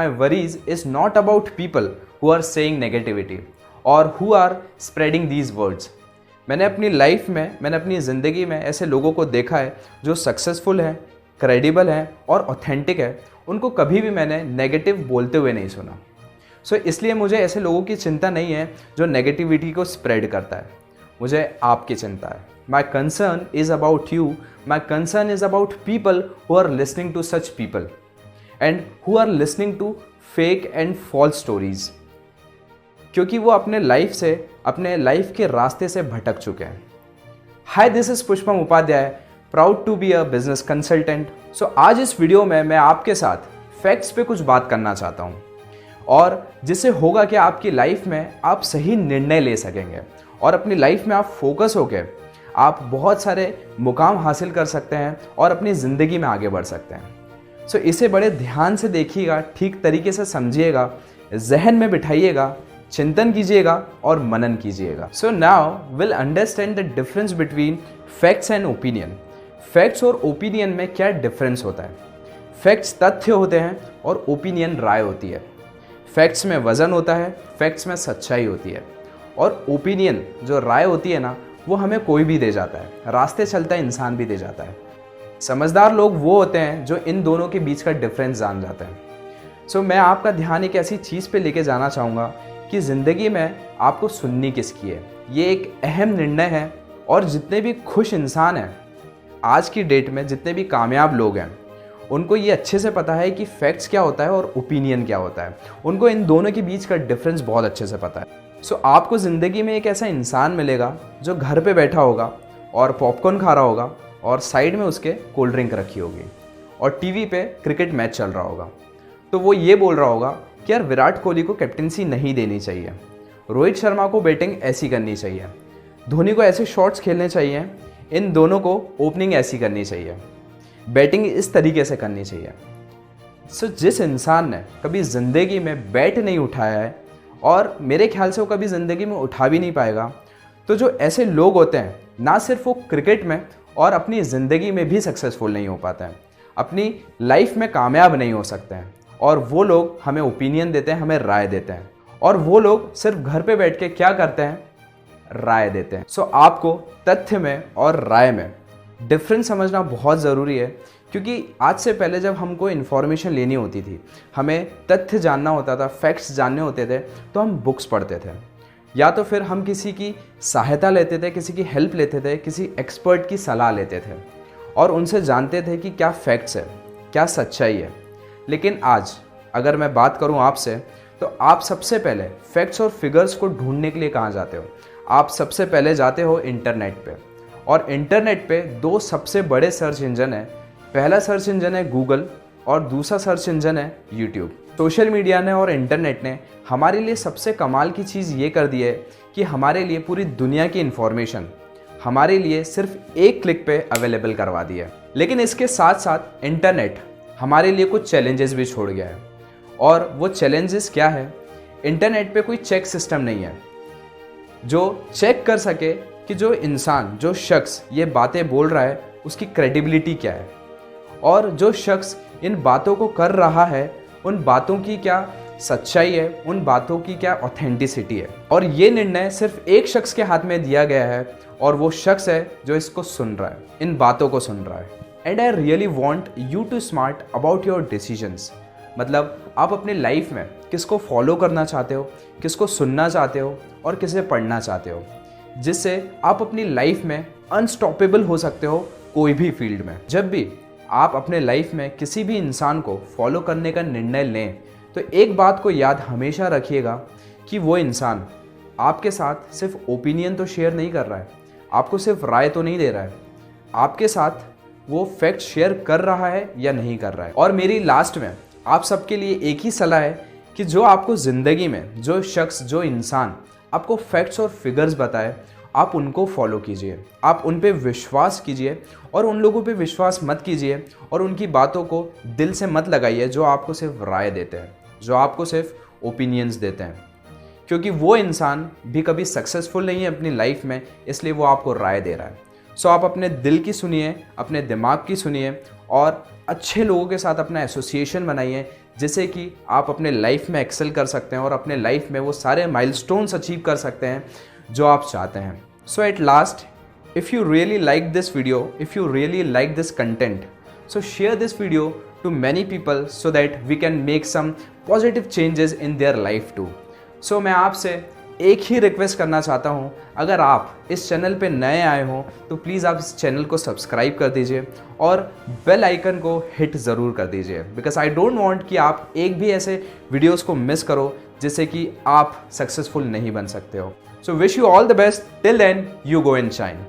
my worries is not about people who are saying negativity or who are spreading these words. मैंने अपनी life में, मैंने अपनी ज़िंदगी में ऐसे लोगों को देखा है जो सक्सेसफुल हैं, क्रेडिबल हैं और ऑथेंटिक है। उनको कभी भी मैंने नेगेटिव बोलते हुए नहीं सुना। सो इसलिए मुझे ऐसे लोगों की चिंता नहीं है जो नेगेटिविटी को स्प्रेड करता है। मुझे आपकी चिंता है। My concern is about you, my concern is about people who are listening to such people and who are listening to fake and false stories, क्योंकि वो अपने लाइफ से, अपने लाइफ के रास्ते से भटक चुके हैं। Hi, this is Pushpam Upadhyay, proud to be a business consultant. So आज इस वीडियो में मैं आपके साथ फैक्ट्स पे कुछ बात करना चाहता हूँ और जिससे होगा कि आपकी लाइफ में आप सही निर्णय ले सकेंगे और अपनी लाइफ में आप फोकस होकर आप बहुत सारे मुकाम हासिल कर सकते हैं और अपनी ज़िंदगी में आगे बढ़ सकते हैं। सो इसे बड़े ध्यान से देखिएगा, ठीक तरीके से समझिएगा, जहन में बिठाइएगा, चिंतन कीजिएगा और मनन कीजिएगा। So now will understand the difference between facts and opinion. Facts और ओपिनियन में क्या डिफरेंस होता है? फैक्ट्स तथ्य होते हैं और ओपिनियन राय होती है। फैक्ट्स में वज़न होता है, फैक्ट्स में सच्चाई होती है और ओपिनियन जो राय होती है ना, वो हमें कोई भी दे जाता है, रास्ते चलता इंसान भी दे जाता है। समझदार लोग वो होते हैं जो इन दोनों के बीच का डिफरेंस जान जाते हैं। सो मैं आपका ध्यान एक ऐसी चीज़ पे लेके जाना चाहूँगा कि ज़िंदगी में आपको सुननी किसकी है। ये एक अहम निर्णय है और जितने भी खुश इंसान हैं आज की डेट में, जितने भी कामयाब लोग हैं, उनको ये अच्छे से पता है कि फैक्ट्स क्या होता है और ओपिनियन क्या होता है। उनको इन दोनों के बीच का डिफरेंस बहुत अच्छे से पता है। सो आपको ज़िंदगी में एक ऐसा इंसान मिलेगा जो घर पे बैठा होगा और पॉपकॉर्न खा रहा होगा और साइड में उसके कोल्ड ड्रिंक रखी होगी और टीवी पे क्रिकेट मैच चल रहा होगा। तो वो ये बोल रहा होगा कि यार विराट कोहली को कैप्टनसी नहीं देनी चाहिए, रोहित शर्मा को बैटिंग ऐसी करनी चाहिए, धोनी को ऐसे शॉट्स खेलने चाहिए, इन दोनों को ओपनिंग ऐसी करनी चाहिए, बैटिंग इस तरीके से करनी चाहिए। सो जिस इंसान ने कभी ज़िंदगी में बैट नहीं उठाया है और मेरे ख्याल से वो कभी ज़िंदगी में उठा भी नहीं पाएगा, तो जो ऐसे लोग होते हैं ना सिर्फ वो क्रिकेट में और अपनी ज़िंदगी में भी सक्सेसफुल नहीं हो पाते हैं, अपनी लाइफ में कामयाब नहीं हो सकते हैं। और वो लोग हमें ओपिनियन देते हैं, हमें राय देते हैं और वो लोग सिर्फ घर पे बैठ के क्या करते हैं? राय देते हैं। सो आपको तथ्य में और राय में डिफरेंस समझना बहुत ज़रूरी है, क्योंकि आज से पहले जब हमको इन्फॉर्मेशन लेनी होती थी, हमें तथ्य जानना होता था, फैक्ट्स जानने होते थे, तो हम बुक्स पढ़ते थे या तो फिर हम किसी की सहायता लेते थे, किसी की हेल्प लेते थे, किसी एक्सपर्ट की सलाह लेते थे और उनसे जानते थे कि क्या फैक्ट्स है, क्या सच्चाई है। लेकिन आज अगर मैं बात करूं आपसे, तो आप सबसे पहले फैक्ट्स और फिगर्स को ढूंढने के लिए कहाँ जाते हो? आप सबसे पहले जाते हो इंटरनेट पे और इंटरनेट पे दो सबसे बड़े सर्च इंजन है। पहला सर्च इंजन है गूगल और दूसरा सर्च इंजन है यूट्यूब। सोशल मीडिया ने और इंटरनेट ने हमारे लिए सबसे कमाल की चीज़ ये कर दी है कि हमारे लिए पूरी दुनिया की इन्फॉर्मेशन हमारे लिए सिर्फ एक क्लिक पे अवेलेबल करवा दी है। लेकिन इसके साथ साथ इंटरनेट हमारे लिए कुछ चैलेंजेस भी छोड़ गया है और वो चैलेंजेस क्या है? इंटरनेट पे कोई चेक सिस्टम नहीं है जो चेक कर सके कि जो इंसान, जो शख्स ये बातें बोल रहा है उसकी क्रेडिबिलिटी क्या है और जो शख्स इन बातों को कर रहा है उन बातों की क्या सच्चाई है, उन बातों की क्या ऑथेंटिसिटी है। और ये निर्णय सिर्फ एक शख्स के हाथ में दिया गया है और वो शख्स है जो इसको सुन रहा है, इन बातों को सुन रहा है। And I really want you to smart about your decisions. मतलब आप अपने लाइफ में किसको फॉलो करना चाहते हो, किसको सुनना चाहते हो और किसे पढ़ना चाहते हो, जिससे आप अपनी लाइफ में अनस्टॉपेबल हो सकते हो कोई भी फील्ड में। जब भी आप अपने लाइफ में किसी भी इंसान को फॉलो करने का निर्णय लें, तो एक बात को याद हमेशा रखिएगा कि वो इंसान आपके साथ सिर्फ ओपिनियन तो शेयर नहीं कर रहा है, आपको सिर्फ राय तो नहीं दे रहा है, आपके साथ वो फैक्ट शेयर कर रहा है या नहीं कर रहा है। और मेरी लास्ट में आप सबके लिए एक ही सलाह है कि जो आपको ज़िंदगी में, जो शख्स, जो इंसान आपको फैक्ट्स और फिगर्स बताए, आप उनको फॉलो कीजिए, आप उन पे विश्वास कीजिए और उन लोगों पे विश्वास मत कीजिए और उनकी बातों को दिल से मत लगाइए जो आपको सिर्फ राय देते हैं, जो आपको सिर्फ ओपिनियंस देते हैं, क्योंकि वो इंसान भी कभी सक्सेसफुल नहीं है अपनी लाइफ में, इसलिए वो आपको राय दे रहा है। सो आप अपने दिल की सुनिए, अपने दिमाग की सुनिए और अच्छे लोगों के साथ अपना एसोसिएशन बनाइए, जिससे कि आप अपने लाइफ में एक्सेल कर सकते हैं और अपने लाइफ में वो सारे माइलस्टोन्स अचीव कर सकते हैं जो आप चाहते हैं। So at last, if you really like this video, if you really like this content, so share this video to many people so that we can make some positive changes in their life too. So मैं आपसे एक ही request करना चाहता हूँ, अगर आप इस channel पे नए आए हो तो प्लीज़ आप इस चैनल को सब्सक्राइब कर दीजिए और बेल आइकन को हिट ज़रूर कर दीजिए, बिकॉज आई डोंट वांट कि आप एक भी ऐसे वीडियोस को मिस करो जिससे कि आप सक्सेसफुल नहीं बन सकते हो। So wish you all the best, till then you go and shine.